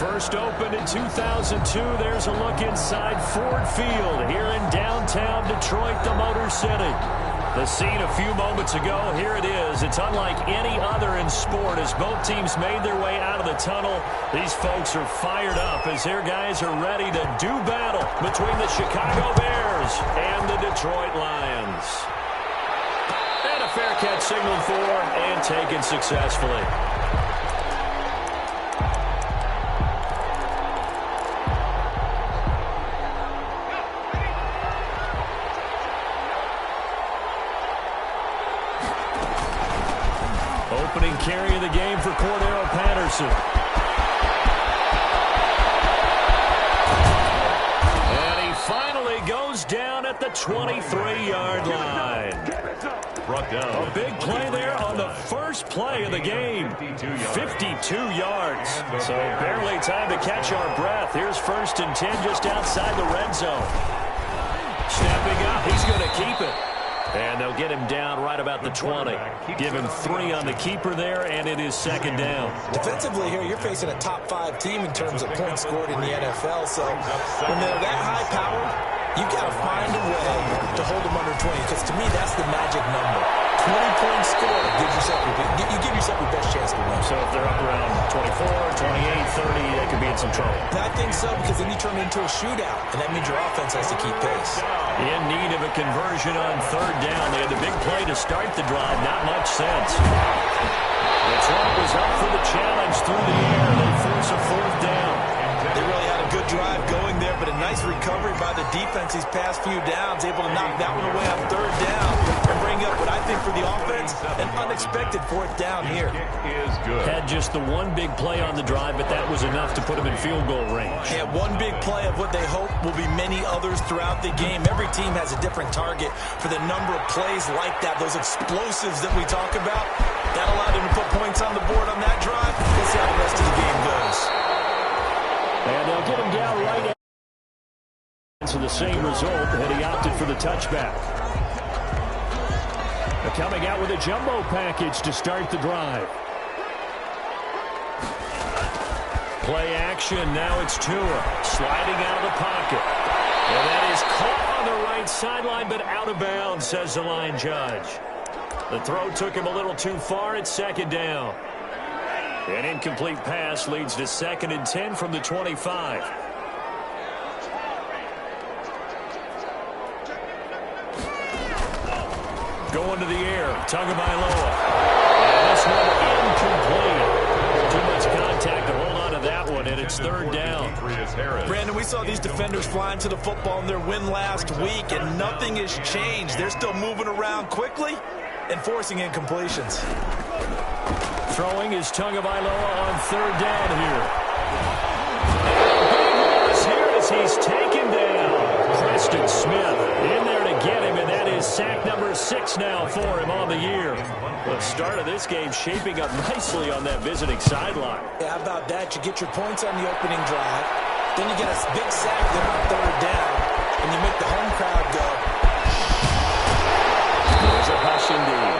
First opened in 2002. There's a look inside Ford Field here in downtown Detroit, the Motor City. The scene a few moments ago, here it is. It's unlike any other in sport as both teams made their way out of the tunnel. These folks are fired up as their guys are ready to do battle between the Chicago Bears and the Detroit Lions. And a fair catch signaled for and taken successfully. Opening carry of the game for Cordero Patterson. And he finally goes down at the 23-yard line. Brought down. A big play there on the first play of the game. 52 yards. So barely time to catch our breath. Here's 1st and 10 just outside the red zone. Snapping up. He's going to keep it. And they'll get him down right about the 20. Give him 3 on the keeper there, and it is 2nd down. Defensively here, you're facing a top-5 team in terms of points scored in the NFL. So when they're that high-powered, you've got to find a way to hold them under 20. Because to me, that's the magic number. 20 points scored gives yourself you give yourself your best chance to win. So if they're up around 24, 28, 30, they could be in some trouble. I think so, because then you turn it into a shootout, and that means your offense has to keep pace. In need of a conversion on 3rd down. They had the big play to start the drive. Not much sense. Detroit was up for the challenge through the air. They force a 4th down. They really had a good drive going there, but a nice recovery by the defense these past few downs, able to knock that one away on 3rd down and bring up what I think for the offense, an unexpected 4th down here. Had just the one big play on the drive, but that was enough to put them in field goal range. Yeah, one big play of what they hope will be many others throughout the game. Every team has a different target for the number of plays like that, those explosives that we talk about. That allowed him to put points on the board on that drive. We'll see how the rest of the game goes. And they'll get him down right to the same result, and he opted for the touchback. They're coming out with a jumbo package to start the drive. Play action, now it's Tua, sliding out of the pocket. And that is caught on the right sideline, but out of bounds, says the line judge. The throw took him a little too far. It's 2nd down. An incomplete pass leads to 2nd and 10 from the 25. Going to the air, Tagovailoa. And this one incomplete. Too much contact to hold on to that one, and it's 3rd down. Brandon, we saw these defenders flying to the football in their win last week, and nothing has changed. They're still moving around quickly and forcing incompletions. Throwing is Tagovailoa on 3rd down here. And big loss here as he's taken down. Preston Smith in there to get him, and that is sack number 6 now for him on the year. The start of this game shaping up nicely on that visiting sideline. Yeah, how about that? You get your points on the opening drive, then you get a big sack there on 3rd down, and you make the home crowd go. There's a hush indeed.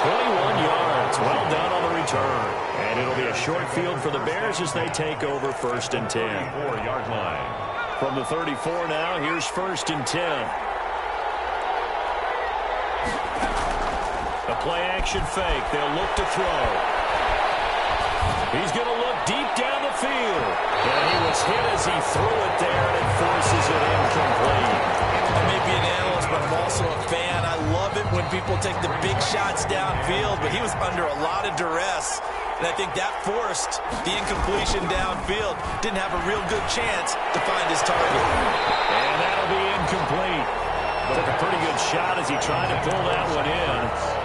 21 yards, well done on the return. And it'll be a short field for the Bears as they take over 1st and 10. 4-yard line. From the 34 now, here's 1st and 10. A play-action fake. They'll look to throw. He's going to look deep down the field. And he was hit as he threw it there, and it forces it incomplete. I may be an analyst, but I'm also a fan. I love it when people take the big shots downfield, but he was under a lot of duress. And I think that forced the incompletion downfield. Didn't have a real good chance to find his target. And that'll be incomplete. Took a pretty good shot as he tried to pull that one in.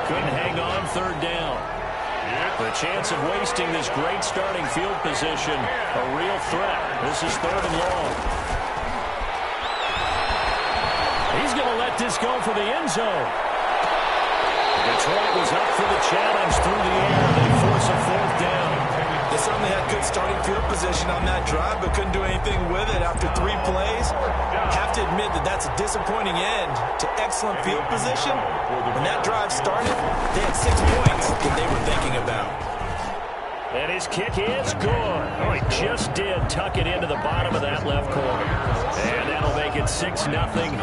Couldn't hang on 3rd down. The chance of wasting this great starting field position, a real threat. This is 3rd and long. He's going to let this go for the end zone. Detroit was up for the challenge through the air. They force a 4th down. They certainly had good starting field position on that drive, but couldn't do anything with it after 3 plays. Have to admit that that's a disappointing end to excellent field position. When that drive started, they had 6 points that they were thinking about. And his kick is good. Oh, he just did tuck it into the bottom of that left corner. And that'll make it 6-0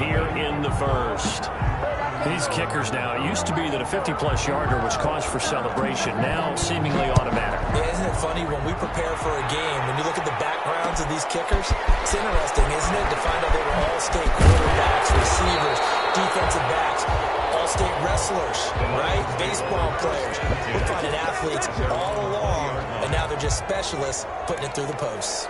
here in the first. These kickers now, it used to be that a 50-plus yarder was cause for celebration. Now, seemingly automatic. Yeah, isn't it funny when we prepare for a game, when you look at the backgrounds of these kickers, it's interesting, isn't it, to find out they were all-state quarterbacks, receivers, defensive backs, all-state wrestlers, right? Baseball players. We're finding athletes all along, and now they're just specialists putting it through the posts.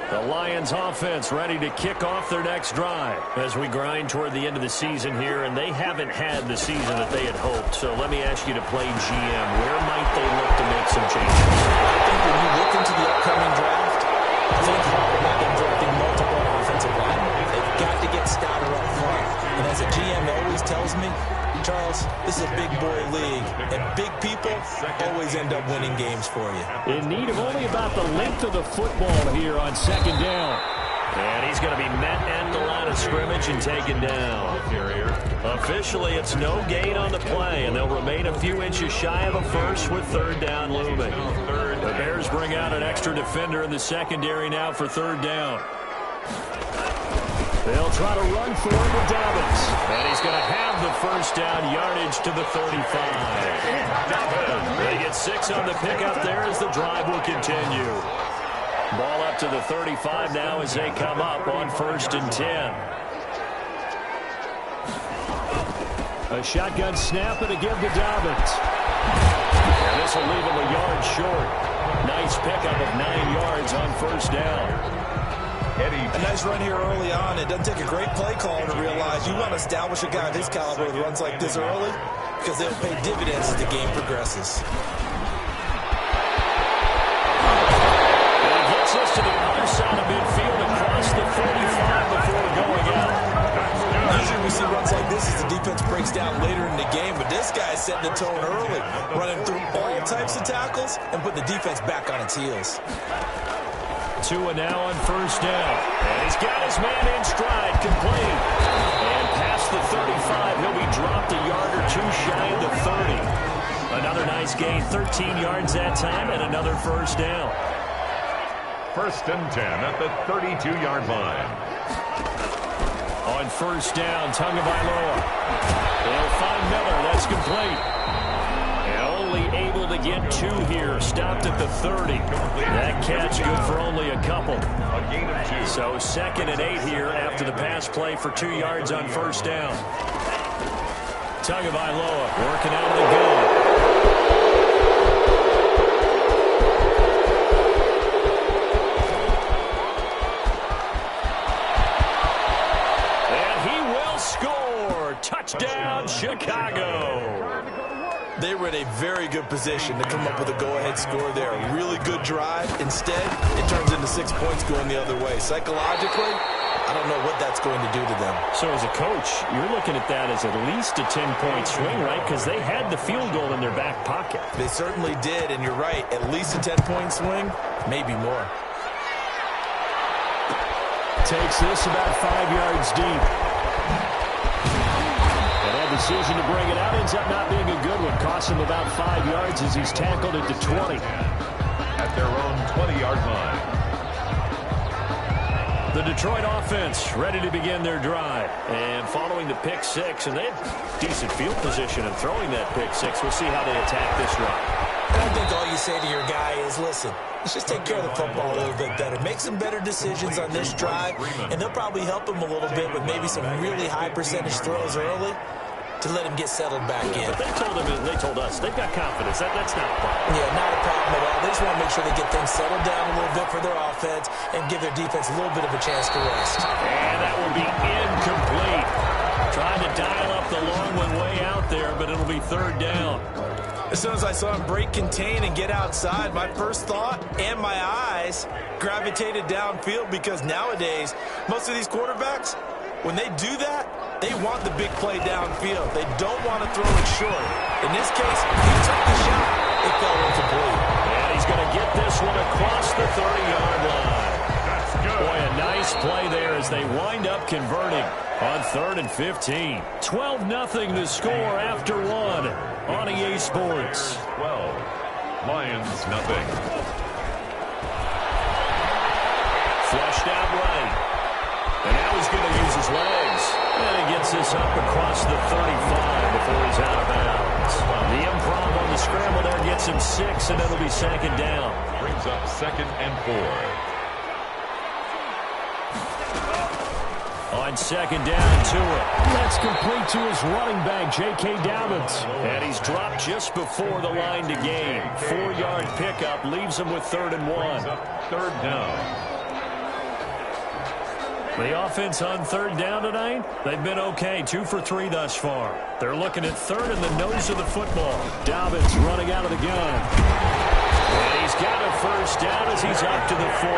The Lions offense ready to kick off their next drive as we grind toward the end of the season here, and they haven't had the season that they had hoped. So let me ask you to play GM. Where might they look to make some changes? I think when you look into the upcoming draft, I think hard about them drafting multiple offensive linemen. They've got to get Stouter up front. And as a GM always tells me, Charles, this is a big boy league, and big people always end up winning games for you. In need of only about the length of the football here on second down. And he's going to be met at the line of scrimmage and taken down. Officially, it's no gain on the play, and they'll remain a few inches shy of a first with third down looming. The Bears bring out an extra defender in the secondary now for third down. They'll try to run for it with Dobbins. And he's going to have the first down yardage to the 35. They get 6 on the pickup there as the drive will continue. Ball up to the 35 now as they come up on 1st and 10. A shotgun snap and a give to Dobbins. And this will leave him a yard short. Nice pickup of 9 yards on 1st down. A nice run here early on. It doesn't take a great play caller to realize you want to establish a guy of his caliber that runs like this early because they'll pay dividends as the game progresses. And he gets us to the other side of midfield across the 45 before going out. Usually we see runs like this as the defense breaks down later in the game, but this guy is setting the tone early, running through all types of tackles and putting the defense back on its heels. Tua now on 1st down. And he's got his man in stride, complete. And past the 35, he'll be dropped a yard or two shy of the 30. Another nice gain, 13 yards that time, and another 1st down. 1st and 10 at the 32-yard line. On 1st down, Tagovailoa. They'll find Miller. That's complete. Only able to get 2 here. Stopped at the 30. That catch good for only a couple. A gain of 2. So 2nd and 8 here after the pass play for 2 yards on 1st down. Tagovailoa working out of the gun. And he will score. Touchdown, Chicago. They were in a very good position to come up with a go-ahead score there. A really good drive. Instead, it turns into 6 points going the other way. Psychologically, I don't know what that's going to do to them. So as a coach, you're looking at that as at least a 10-point swing, right? Because they had the field goal in their back pocket. They certainly did, and you're right. At least a 10-point swing, maybe more. Takes this about 5 yards deep. Decision to bring it out ends up not being a good one. Costs him about 5 yards as he's tackled it to 20. At their own 20-yard line. The Detroit offense ready to begin their drive. And following the pick 6, and they had decent field position in throwing that pick 6. We'll see how they attack this run. I think all you say to your guy is, listen, let's just take care of the football a little bit better. Make some better decisions on this drive, and they'll probably help him a little bit with maybe some really high percentage throws early to let him get settled back in. But they told us they've got confidence. That's not a problem. Yeah, not a problem at all. They just want to make sure they get things settled down a little bit for their offense and give their defense a little bit of a chance to rest. And that will be incomplete. Trying to dial up the long one way out there, but it'll be 3rd down. As soon as I saw him break contain and get outside, my first thought and my eyes gravitated downfield because nowadays, most of these quarterbacks, When they do that, they want the big play downfield. They don't want to throw it short. In this case, he took the shot. It fell incomplete. And he's going to get this one across the 30-yard line. That's good. Boy, a nice play there as they wind up converting on 3rd and 15. 12-0 the score after one on EA Sports. 12. Lions, nothing. Flushed out right. And now he's going to use his legs. And he gets this up across the 35 before he's out of bounds. The improv on the scramble there gets him 6, and it'll be 2nd down. Brings up 2nd and 4. On 2nd down, Tua. That's complete to his running back, J.K. Dobbins. And he's dropped just before the line to gain. 4-yard pickup leaves him with 3rd and 1. 3rd down. The offense on 3rd down tonight, they've been okay. 2 for 3 thus far. They're looking at 3rd in the nose of the football. Dobbins running out of the gun. And he's got a 1st down as he's up to the 48.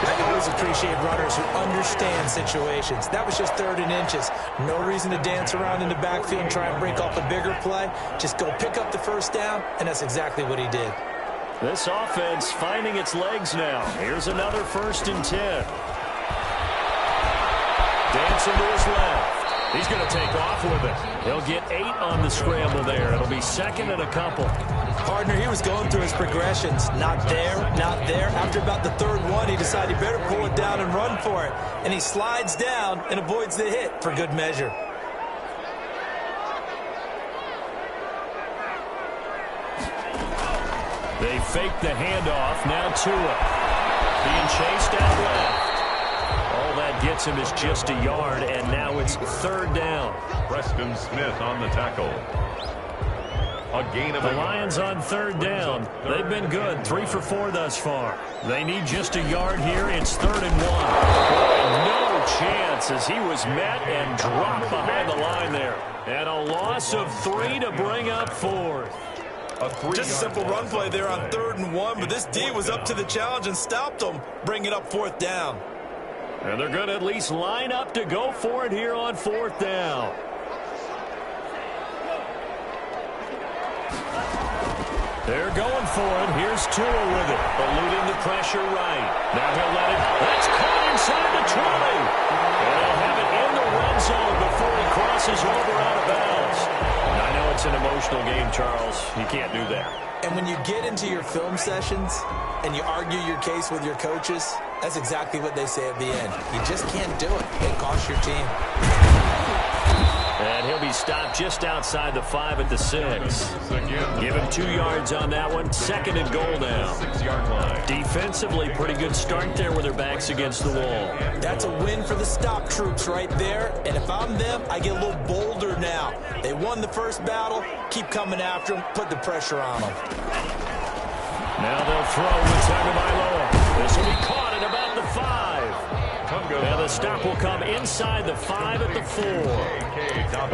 I always appreciate runners who understand situations. That was just 3rd and inches. No reason to dance around in the backfield and try and break off a bigger play. Just go pick up the 1st down, and that's exactly what he did. This offense finding its legs now. Here's another 1st and 10. Dancing to his left. He's going to take off with it. He'll get 8 on the scramble there. It'll be 2nd and a couple. Partner, he was going through his progressions. Not there, not there. After about the 3rd one, he decided he better pull it down and run for it. And he slides down and avoids the hit for good measure. They fake the handoff. Now Tua being chased out left. All that gets him is just a yard, and now it's 3rd down. Preston Smith on the tackle. A gain of The Lions on 3rd down. They've been good. 3 for 4 thus far. They need just a yard here. It's 3rd and 1. No chance as he was met and dropped behind the line there. And a loss of 3 to bring up 4th. Just a simple run play there on 3rd and 1, but this D was up to the challenge and stopped him, bringing up 4th down. And they're going to at least line up to go for it here on 4th down. They're going for it. Here's Tua with it. Eluding the pressure right. Now he'll let it. That's caught inside the 20. And he'll have it in the red zone before he crosses over out of bounds. And I know it's an emotional game, Charles. You can't do that. And when you get into your film sessions and you argue your case with your coaches, that's exactly what they say at the end. You just can't do it. It costs your team. And he'll be stopped just outside the 5 at the 6. Give him 2 yards on that one. 2nd and goal now. 6-yard line. Defensively, pretty good start there with their backs against the wall. That's a win for the stop troops right there. And if I'm them, I get a little bolder now. They won the first battle. Keep coming after them. Put the pressure on them. Now they'll throw with Tagovailoa. This will be caught at about the 5. And the stop will come inside the 5 at the 4.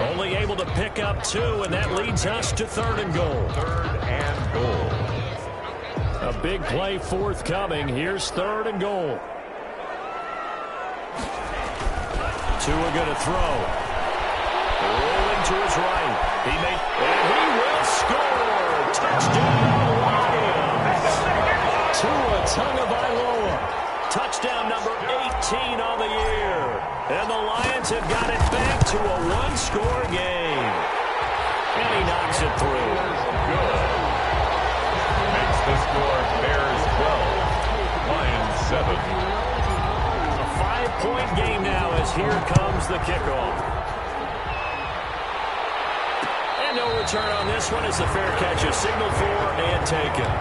Only able to pick up 2, and that leads us to 3rd and goal. 3rd and goal. A big play forthcoming. Here's 3rd and goal. Tua going to throw. Rolling to his right. And he will score. Touchdown, Lions. Tua Tagovailoa. Touchdown number 18 on the year. And the Lions have got it back to a 1-score game. And he knocks it through. Good. Makes the score Bears 12. Lions 7. A 5-point game now as here comes the kickoff. And no return on this one as the fair catch is signaled for and taken.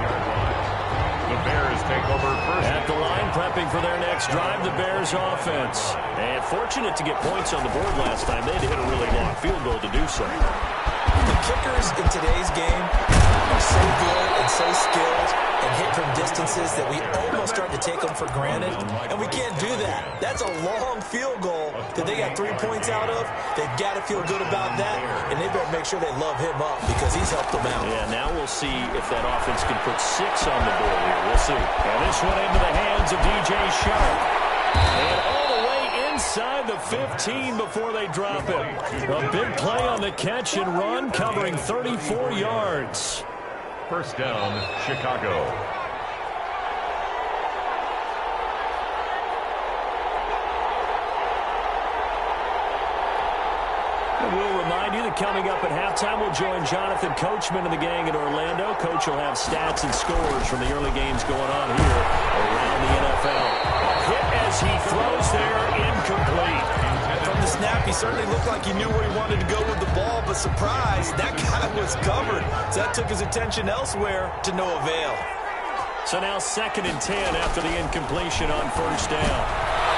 The Bears take over first. At the line, prepping for their next drive, the Bears offense. And fortunate to get points on the board last time. They had to hit a really long field goal to do so. The kickers in today's game are so good and so skilled and hit from distances that we almost start to take them for granted. And we can't do that. That's a long field goal that they got 3 points out of. They've got to feel good about that. And they better make sure they love him up because he's helped them out. Yeah, now we'll see if that offense can put 6 on the board here. We'll see. And this one into the hands of DJ Sharp. And all the way inside the 15 before they drop it. A big play on the catch and run, covering 34 yards. First down, Chicago. We'll remind you that coming up at halftime, we'll join Jonathan Coachman and the gang in Orlando. Coach will have stats and scores from the early games going on here around the NFL. A hit as he throws there, incomplete. From the snap, he certainly looked like he knew where he wanted to go with the ball, but surprise, that guy was covered. So that took his attention elsewhere to no avail. So now 2nd and 10 after the incompletion on first down.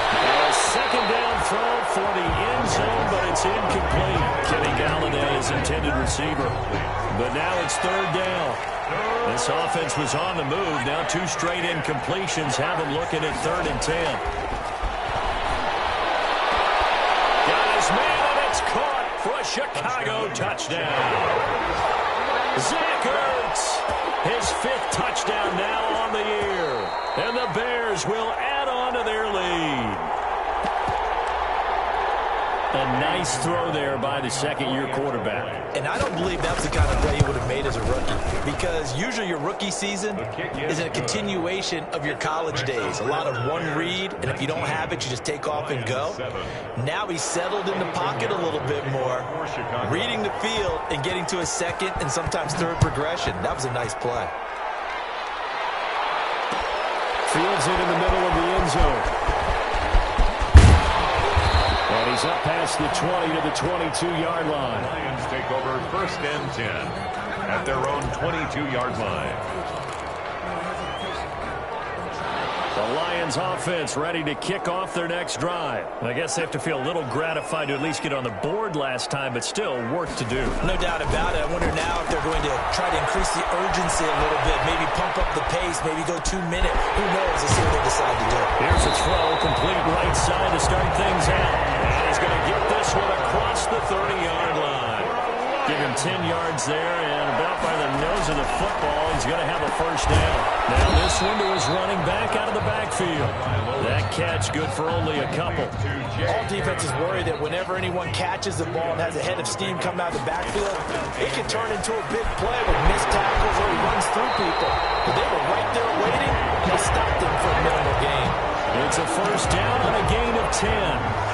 A second down throw for the end zone, but it's incomplete. Kenny Galladay is intended receiver. But now it's 3rd down. This offense was on the move. Now 2 straight incompletions have them looking at 3rd and 10. Got his man, and it's caught for a Chicago touchdown. Zach Ertz, his 5th touchdown now on the year. And the Bears will add on to their lead. A nice throw there by the second-year quarterback. And I don't believe that's the kind of play he would have made as a rookie, because usually your rookie season is a continuation of your college days. A lot of one read, and if you don't have it, you just take off and go. Now he's settled in the pocket a little bit more, reading the field and getting to a second and sometimes third progression. That was a nice play. Fields it in the middle of the end zone. And he's up past the 20 to the 22-yard line. Lions take over 1st and 10 at their own 22-yard line. The Lions offense ready to kick off their next drive. I guess they have to feel a little gratified to at least get on the board last time, but still work to do. No doubt about it. I wonder now if they're going to try to increase the urgency a little bit, maybe pump up the pace, maybe go 2 minutes. Who knows? Let's see what they decide to do. Here's a throw, complete right side to start things out. And he's going to get this one across the 30-yard line. Give him 10 yards there, and about by the nose of the football, he's going to have a first down. Now this one to his running back out of the backfield. That catch good for only a couple. All defenses worry that whenever anyone catches the ball and has a head of steam coming out of the backfield, it can turn into a big play with missed tackles or he runs through people. But they were right there waiting, and he stopped them for a minimal gain. It's a first down on a gain of 10.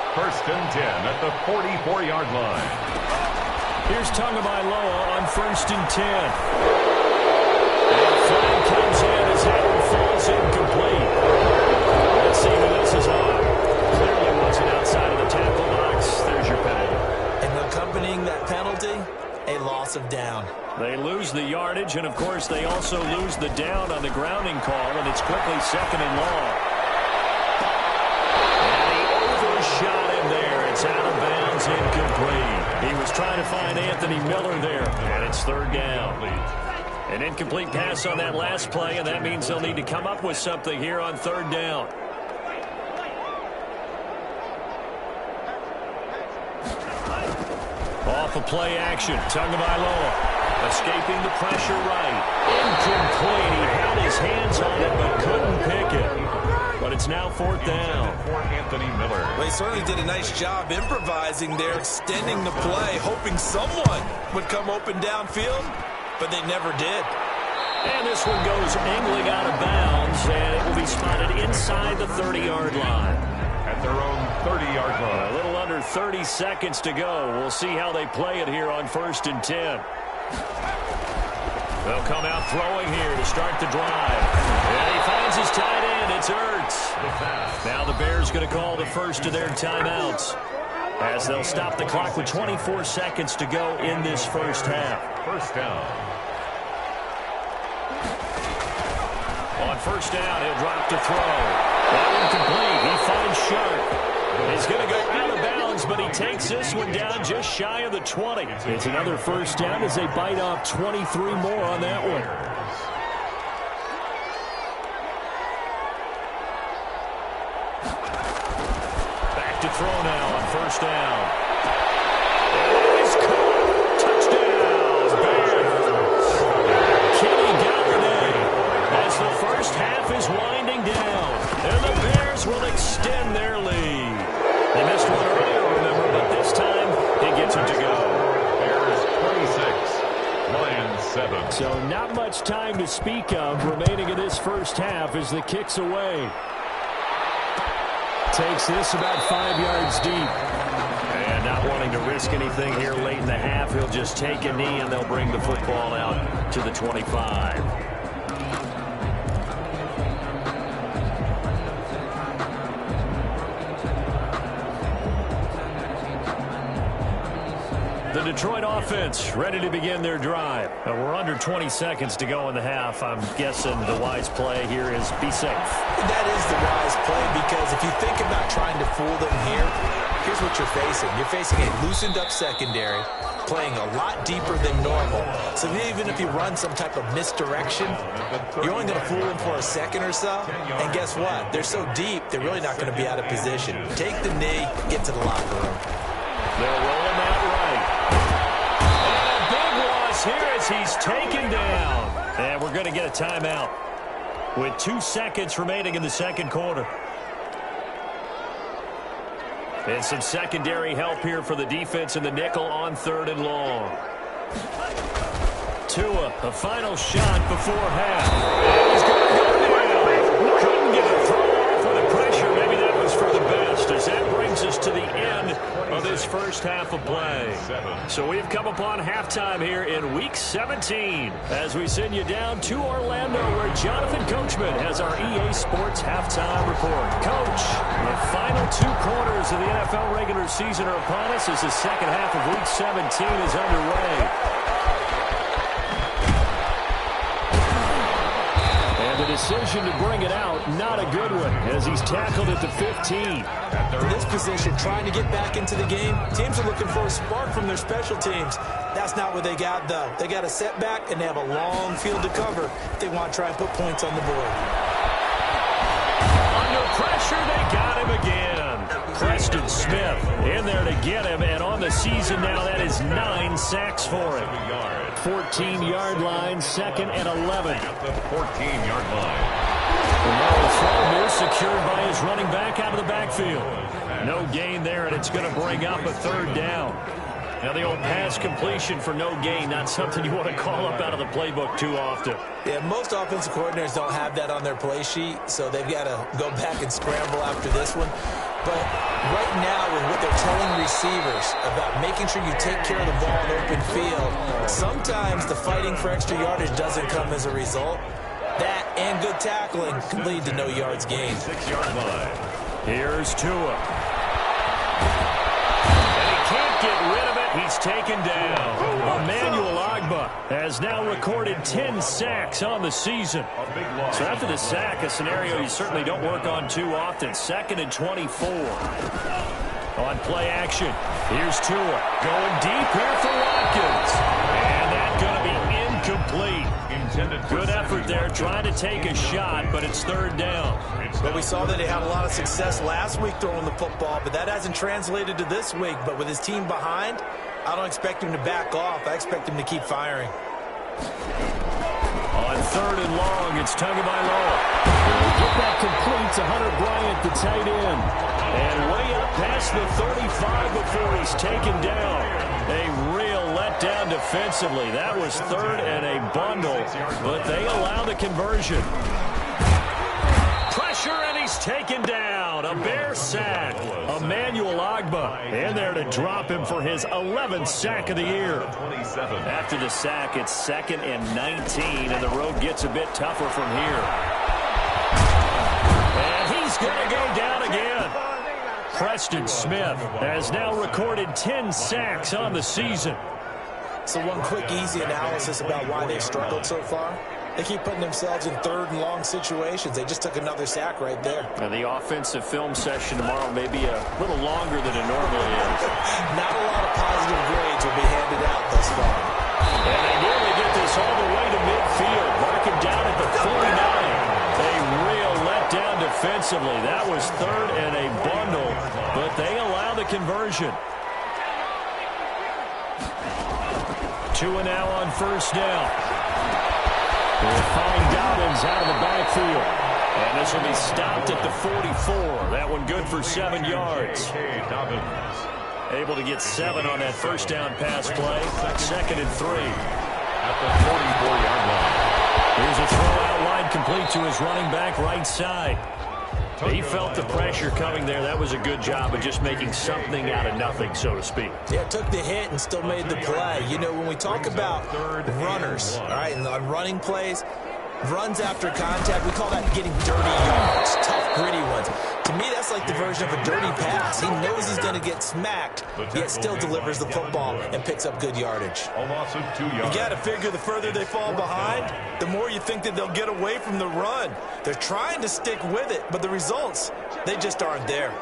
1st and 10 at the 44-yard line. Here's Tagovailoa on 1st and 10. And the flag comes in as that one falls incomplete. Let's see who this is on. Clearly wasn't outside of the tackle box. There's your penalty. And accompanying that penalty, a loss of down. They lose the yardage, and of course they also lose the down on the grounding call, and it's quickly 2nd and long. Shot him there. It's out of bounds, incomplete. He was trying to find Anthony Miller there, and it's 3rd down. An incomplete pass on that last play, and that means they'll need to come up with something here on 3rd down. Off of play action, Tagovailoa escaping the pressure right. Incomplete. He had his hands on it but couldn't pick it. But it's now 4th down. For Anthony Miller. Well, he certainly did a nice job improvising there, extending the play, hoping someone would come open downfield, but they never did. And this one goes angling out of bounds, and it will be spotted inside the 30-yard line. At their own 30-yard line. A little under 30 seconds to go. We'll see how they play it here on 1st and 10. They'll come out throwing here to start the drive. And he finds his tight end. It's Ertz. Now the Bears going to call the first of their timeouts as they'll stop the clock with 24 seconds to go in this first half. First down. On first down, he'll drop to throw. That incomplete. He finds Sharp. He's going to go out of bounds, but he takes this one down just shy of the 20. It's another first down as they bite off 23 more on that one. Back to throw now on first down. He's caught. Touchdown, Bears. Kenny Galladay as the first half is winding down. And the Bears will So not much time to speak of remaining in this first half as the kick's away. Takes this about 5 yards deep. And not wanting to risk anything here late in the half, he'll just take a knee and they'll bring the football out to the 25. The Detroit offense ready to begin their drive. We're under 20 seconds to go in the half. I'm guessing the wise play here is be safe. That is the wise play, because if you think about trying to fool them here, here's what you're facing. You're facing a loosened up secondary, playing a lot deeper than normal. So even if you run some type of misdirection, you're only going to fool them for a second or so. And guess what? They're so deep, they're really not going to be out of position. Take the knee, get to the locker room. They're rolling that right. And a big loss here as he's taken down. And we're going to get a timeout with 2 seconds remaining in the second quarter. And some secondary help here for the defense in the nickel on 3rd and long. Tua, a final shot before half. And he's going to go down. Couldn't get a throw off with the pressure. Maybe that was for the best, as that brings us to the end of this first half of play. So we've come upon halftime here in Week 17 as we send you down to Orlando, where Jonathan Coachman has our EA Sports halftime report. Coach, the final 2 quarters of the NFL regular season are upon us as the second half of Week 17 is underway. The decision to bring it out, not a good one, as he's tackled at the 15. In this position, trying to get back into the game, teams are looking for a spark from their special teams. That's not what they got, though. They got a setback, and they have a long field to cover if they want to try and put points on the board. Under pressure, they got him again. Preston Smith in there to get him, and on the season now, that is 9 sacks for him. 14-yard line, 2nd and 11. At the 14-yard line. The throw here secured by his running back out of the backfield. No gain there, and it's going to bring up a 3rd down. Now the old pass completion for no gain, not something you want to call up out of the playbook too often. Yeah, most offensive coordinators don't have that on their play sheet, so they've got to go back and scramble after this one. But right now, with what they're telling receivers about making sure you take care of the ball in open field, sometimes the fighting for extra yardage doesn't come as a result. That and good tackling can lead to no yards gained. 6-yard line. Here's Tua. And he can't get rid of it. He's taken down. Emmanuel Ogbah has now recorded 10 sacks on the season. So after the sack, a scenario you certainly don't work on too often. 2nd and 24. On play action, here's Tua. Going deep here for Watkins. And that's going to be incomplete. Good effort there, trying to take a shot, but it's 3rd down. But we saw that they had a lot of success last week throwing the football, but that hasn't translated to this week. But with his team behind, I don't expect him to back off. I expect him to keep firing. On 3rd and long, it's Tagovailoa. Get that complete to Hunter Bryant, the tight end. And way up past the 35 before he's taken down. A real letdown defensively. That was 3rd and a bundle, but they allow the conversion. Pressure, and he's taken down. A Bear sack. Emmanuel Ogbah in there to drop him for his 11th sack of the year. After the sack, it's 2nd and 19, and the road gets a bit tougher from here. And he's going to go down again. Preston Smith has now recorded 10 sacks on the season. So one quick, easy analysis about why they've struggled so far. They keep putting themselves in 3rd and long situations. They just took another sack right there. And the offensive film session tomorrow may be a little longer than it normally is. Not a lot of positive grades will be handed out thus far. And they nearly get this all the way to midfield. Marking down at the 49. A real letdown defensively. That was 3rd and a bundle, but they allow the conversion. Tua now on 1st down. We'll find Dobbins out of the backfield. And this will be stopped at the 44. That one good for 7 yards. Able to get 7 on that 1st down pass play. 2nd and 3. at the 44-yard line. Here's a throw out wide, complete to his running back right side. He felt the pressure coming there. That was a good job of just making something out of nothing, so to speak. Yeah, took the hit and still made the play. You know, when we talk about runners, all right, and on running plays, runs after contact, we call that getting dirty yards, tough, gritty ones. To me, that's like the version of a dirty pass. He knows he's going to get smacked, yet still delivers the football and picks up good yardage. A loss of 2 yards. You got to figure the further they fall behind, the more you think that they'll get away from the run. They're trying to stick with it, but the results, they just aren't there.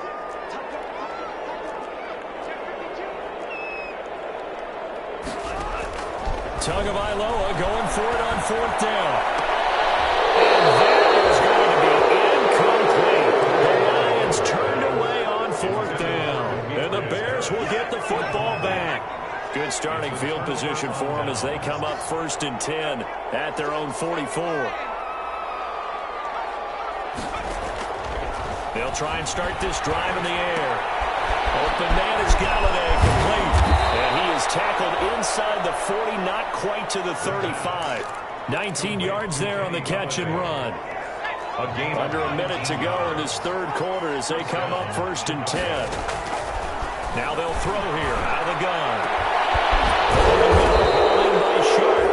Tagovailoa going for it on 4th down. And that is going to be incomplete. The Lions turned away on 4th down. And the Bears will get the football back. Good starting field position for them as they come up 1st and 10 at their own 44. They'll try and start this drive in the air. Open man is Galladay, complete. And he is tackled inside the 40, not quite to the 35. 19 yards there on the catch and run. Under a minute to go in this 3rd quarter as they come up 1st and 10. Now they'll throw here out of the gun. Holding by Sharp.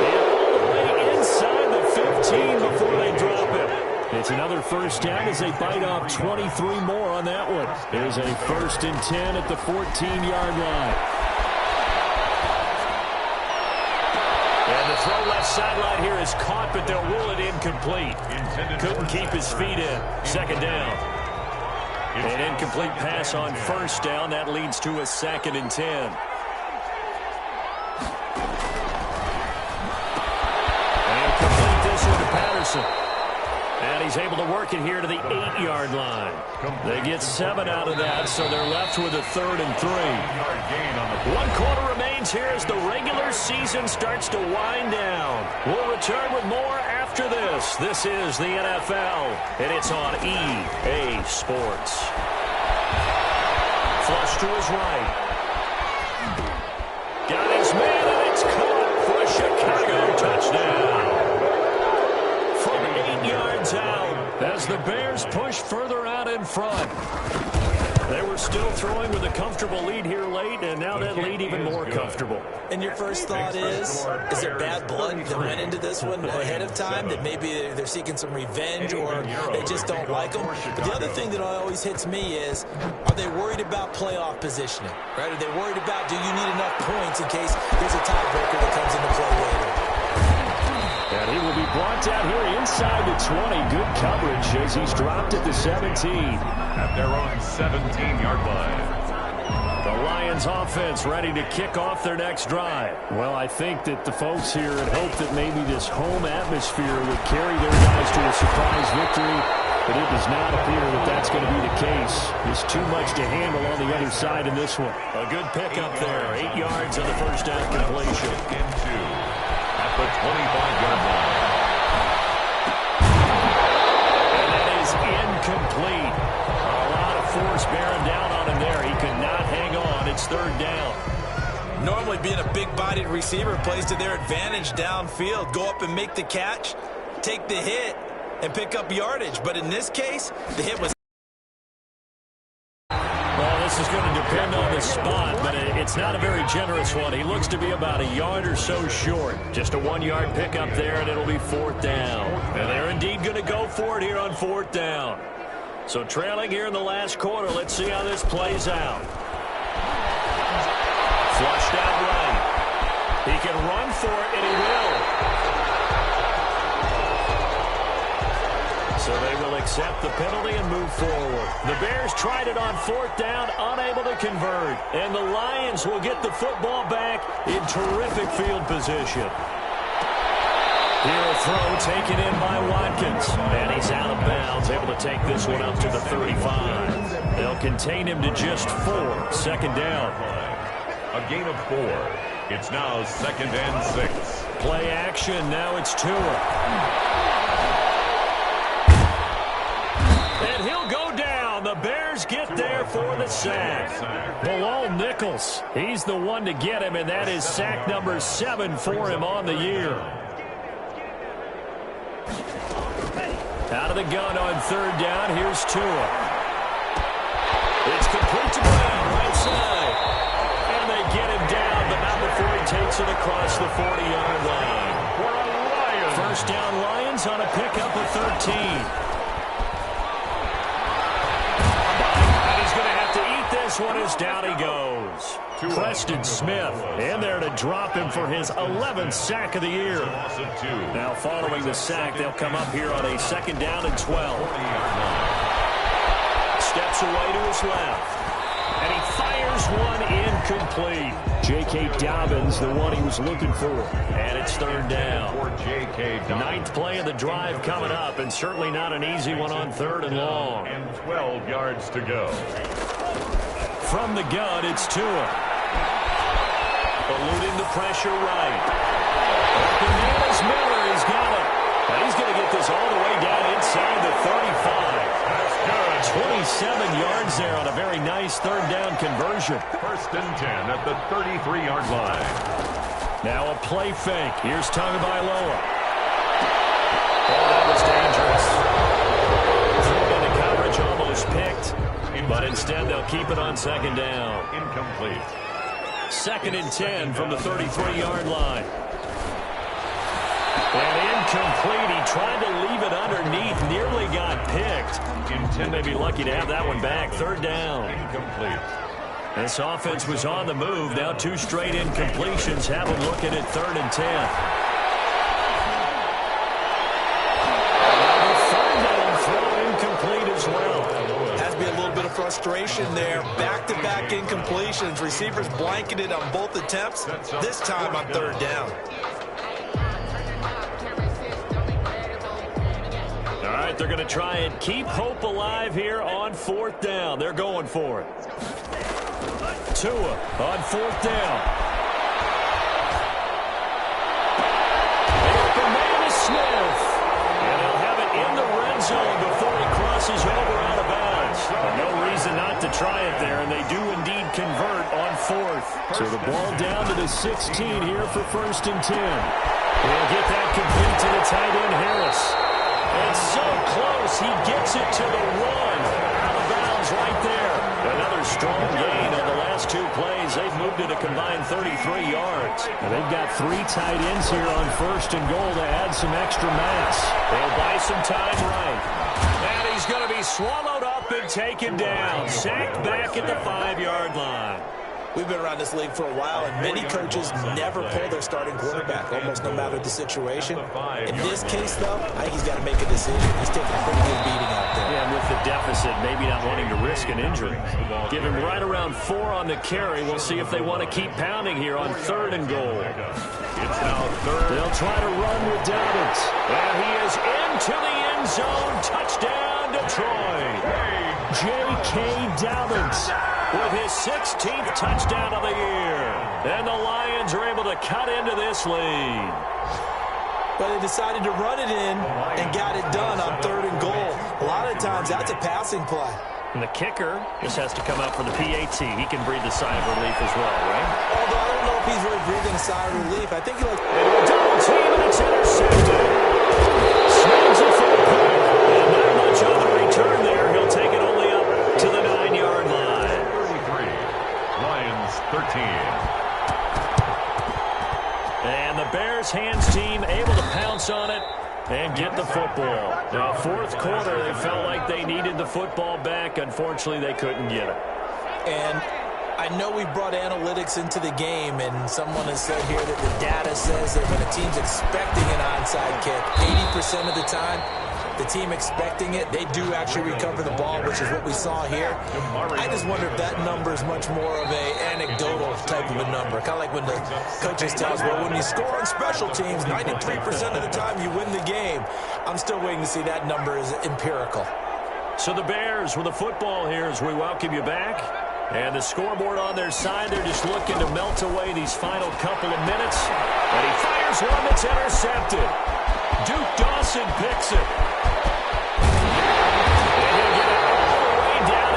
And all the way inside the 15 before they drop him. It's another 1st down as they bite off 23 more on that one. There's a 1st and 10 at the 14-yard line. And the throw left sideline here is caught, but they'll rule it incomplete. Couldn't keep his feet in. 2nd down. An incomplete pass on 1st down. That leads to a 2nd and 10. And he'll complete this one to Patterson. And he's able to work it here to the 8-yard line. They get 7 out of that, so they're left with a 3rd and 3. 1 quarter remains here as the regular season starts to wind down. We'll return with more after this. This is the NFL, and it's on EA Sports. Flush to his right. Got his man, and it's caught for a Chicago touchdown. From 8 yards out as the Bears push further out in front. They were still throwing with a comfortable lead here late, and now that lead even more comfortable. And your first thought is there bad blood that went into this one ahead of time, that maybe they're seeking some revenge or they just don't like them? But the other thing that always hits me is, are they worried about playoff positioning? Right? Are they worried about, do you need enough points in case there's a tiebreaker that comes into play later? And he will be brought down here inside the 20. Good coverage as he's dropped at the 17. At their own 17-yard line. The Lions offense ready to kick off their next drive. Well, I think that the folks here had hoped that maybe this home atmosphere would carry their guys to a surprise victory, but it does not appear that that's going to be the case. There's too much to handle on the other side in this one. A good pickup there. 8 yards on the 1st down completion. Into at the 25-yard line. And that is incomplete. A lot of force bearing down on him there. He could not hang on. It's 3rd down. Normally being a big-bodied receiver plays to their advantage downfield. Go up and make the catch, take the hit, and pick up yardage. But in this case, the hit was... Well, this is going to depend on the spot, but it's not a very generous one. He looks to be about a yard or so short. Just a 1-yard pickup there, and it'll be 4th down. And they're indeed going to go for it here on 4th down. So trailing here in the last quarter, let's see how this plays out. Flushed out right. He can run for it, and he will. So they will accept the penalty and move forward. The Bears tried it on 4th down, unable to convert. And the Lions will get the football back in terrific field position. Here a throw taken in by Watkins. And he's out of bounds, able to take this one up to the 35. They'll contain him to just 4. 2nd down. A gain of 4. It's now 2nd and 6. Play action. Now it's Tua. And he'll go down. The the Bears get there for the sack. Bilal Nichols, he's the one to get him, and that is sack number 7 for him on the year. Out of the gun on third down, here's Tua. It's complete to Brown, right side. And they get him down, but not before he takes it across the 40-yard line. First down, Lions on a pickup of 13. And he's going to have to eat this one as down he goes. Preston Smith in there to drop him for his 11th sack of the year. Now following the sack, they'll come up here on a second down and 12. Steps away to his left. And he fires one incomplete. J.K. Dobbins, the one he was looking for. And it's third down. Ninth play of the drive coming up, and certainly not an easy one on third and long. And 12 yards to go. From the gun, it's Tua. Eluding the pressure right. Bananas Miller has got it. And he's going to get this all the way down inside the 35. That's good. 27 yards there on a very nice third down conversion. First and 10 at the 33-yard line. Now a play fake. Here's Tagovailoa. Oh, that was dangerous. Thrown into coverage, almost picked. But instead, they'll keep it on second down. Incomplete. Second and 10 from the 33-yard line. And incomplete. He tried to leave it underneath. Nearly got picked. He may be lucky to have that one back. Third down. Incomplete. This offense was on the move. Now 2 straight incompletions have them looking at third and 10. Third down throw incomplete as well. Has to be a little bit of frustration there. Back-to-back incompletions. Receivers blanketed on both attempts. This time on third down. All right, they're going to try and keep hope alive here on fourth down. They're going for it. Tua on fourth down. The open man is Smith. And he'll have it in the red zone before he crosses over out of bounds. No reason not to try it there, and they do indeed convert on fourth. So the ball down to the 16 here for first and 10. He'll get that complete to the tight end, Harris. It's so close, he gets it to the 1. Out of bounds right there. Another strong gain on the last 2 plays. They've moved it a combined 33 yards. And they've got 3 tight ends here on first and goal to add some extra mass. They'll buy some time right. And he's going to be swallowed up and taken down. Sacked back at the 5-yard line. We've been around this league for a while, and many coaches never pull their starting quarterback, almost no matter the situation. In this case, though, I think he's got to make a decision. He's taking a pretty good beating out there. Yeah, and with the deficit, maybe not wanting to risk an injury. Give him right around 4 on the carry. We'll see if they want to keep pounding here on third and goal. It's now third. They'll try to run with Dobbins. And he is into the end zone. Touchdown, Detroit. J.K. Dobbins with his 16th touchdown of the year. And the Lions are able to cut into this lead. But they decided to run it in and got it done on third and goal. A lot of times, that's a passing play. And the kicker just has to come out for the PAT. He can breathe a sigh of relief as well, right? Although I don't know if he's really breathing a sigh of relief. I think he like... Double team, and it's intercepted. Snags it for the pick. And not much on the return there. He'll take it only up to the 9-yard line. 33. Lions 13. And the Bears hands team able to pounce on it and get the football. Now, fourth quarter, they felt like they needed the football back. Unfortunately, they couldn't get it. And I know we brought analytics into the game, and someone has said here that the data says that when a team's expecting an onside kick, 80% of the time, the team expecting it, they do actually recover the ball, which is what we saw here. I just wonder if that number is much more of a anecdotal type of a number. Kind of like when the coaches tell us, well, when you score on special teams, 93% of the time you win the game. I'm still waiting to see that number is empirical. So the Bears with the football here as we welcome you back. And the scoreboard on their side, they're just looking to melt away these final couple of minutes. And he fires one that's intercepted. Duke Dawson picks it. And he'll get it all the way down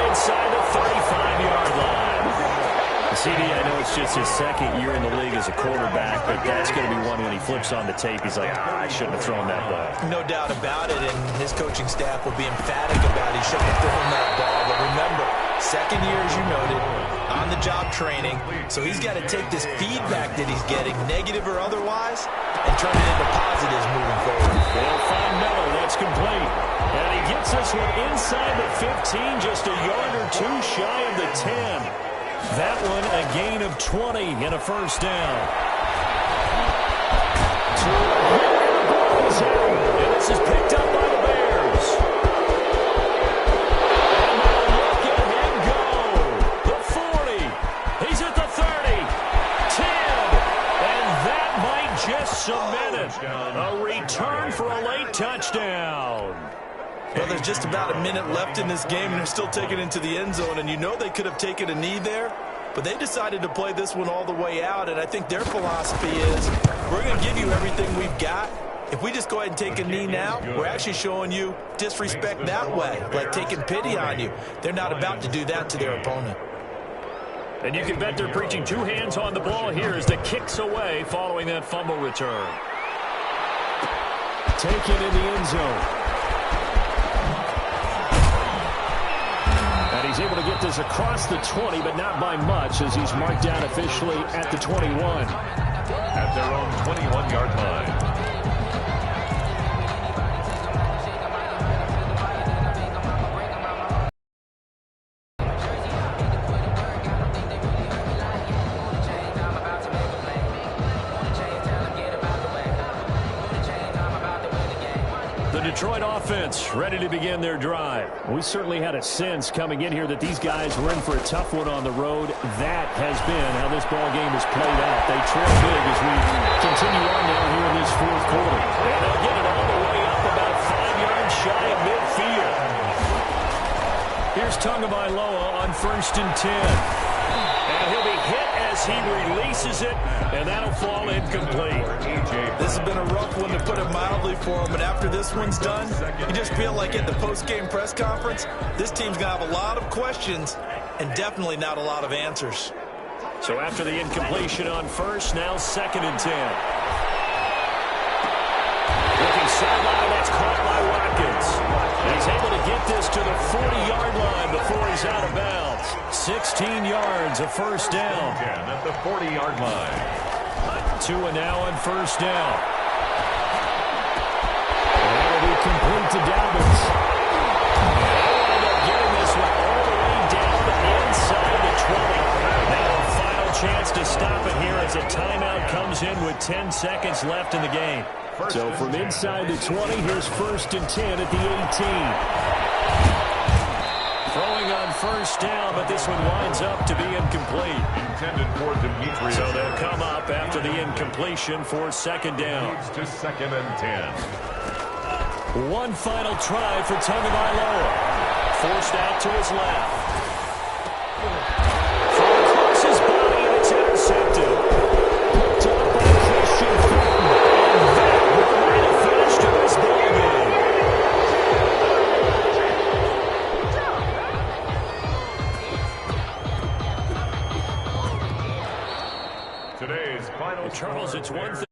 CD, I know it's just his second year in the league as a quarterback, but that's going to be one when he flips on the tape. He's like, I shouldn't have thrown that ball. No doubt about it, and his coaching staff will be emphatic about he shouldn't have thrown that ball. But remember, second year, as you noted, on-the-job training, so he's got to take this feedback that he's getting, negative or otherwise, and turn it into positives moving forward. They'll find Miller. That's complete. And he gets this one inside the 15, just a yard or two shy of the 10. That one a gain of 20 and a first down. And this is picked up by the Bears. And they'll look at him go. The 40. He's at the 30. 10. And that might just cement it. A return for a late touchdown. Well, there's just about a minute left in this game, and they're still taking it into the end zone. And you know they could have taken a knee there, but they decided to play this one all the way out. And I think their philosophy is, we're going to give you everything we've got. If we just go ahead and take a knee now, we're actually showing you disrespect that way, like taking pity on you. They're not about to do that to their opponent. And you can bet they're preaching two hands on the ball here as the kick's away following that fumble return. Taken in the end zone. And he's able to get this across the 20, but not by much, as he's marked down officially at the 21. At their own 21-yard line. Detroit offense ready to begin their drive. We certainly had a sense coming in here that these guys were in for a tough one on the road. That has been how this ball game has played out. They trail big as we continue on now here in this fourth quarter. And they'll get it all the way up about 5 yards shy of midfield. Here's Tagovailoa on 1st and 10. And he'll be hit as he releases it, and that'll fall incomplete. This has been a rough one, to put it mildly, for him. And after this one's done, you just feel like at the post-game press conference, this team's going to have a lot of questions and definitely not a lot of answers. So after the incompletion on first, now 2nd and 10. Looking sideline, that's caught by Watkins. And he's able to get this to the 40-yard line before he's out of bounds. 16 yards, a first down. At the 40-yard line. Tua now on first down. And it'll be complete to Dobbins. And they wind up getting this one all the way down inside the 20. Now a final chance to stop it here as a timeout comes in with 10 seconds left in the game. So from inside the 20, here's 1st and 10 at the 18. Throwing on first down, but this one winds up to be incomplete. Intended for Demetrius. So they'll come up after the incompletion for 2nd down. Moves to 2nd and 10. One final try for Tagovailoa. Forced out to his left. Throw across his body, and it's intercepted. Picked up by Christian Fulton. And that will bring a finish to this ballgame. Today's final. Charles, it's one thing.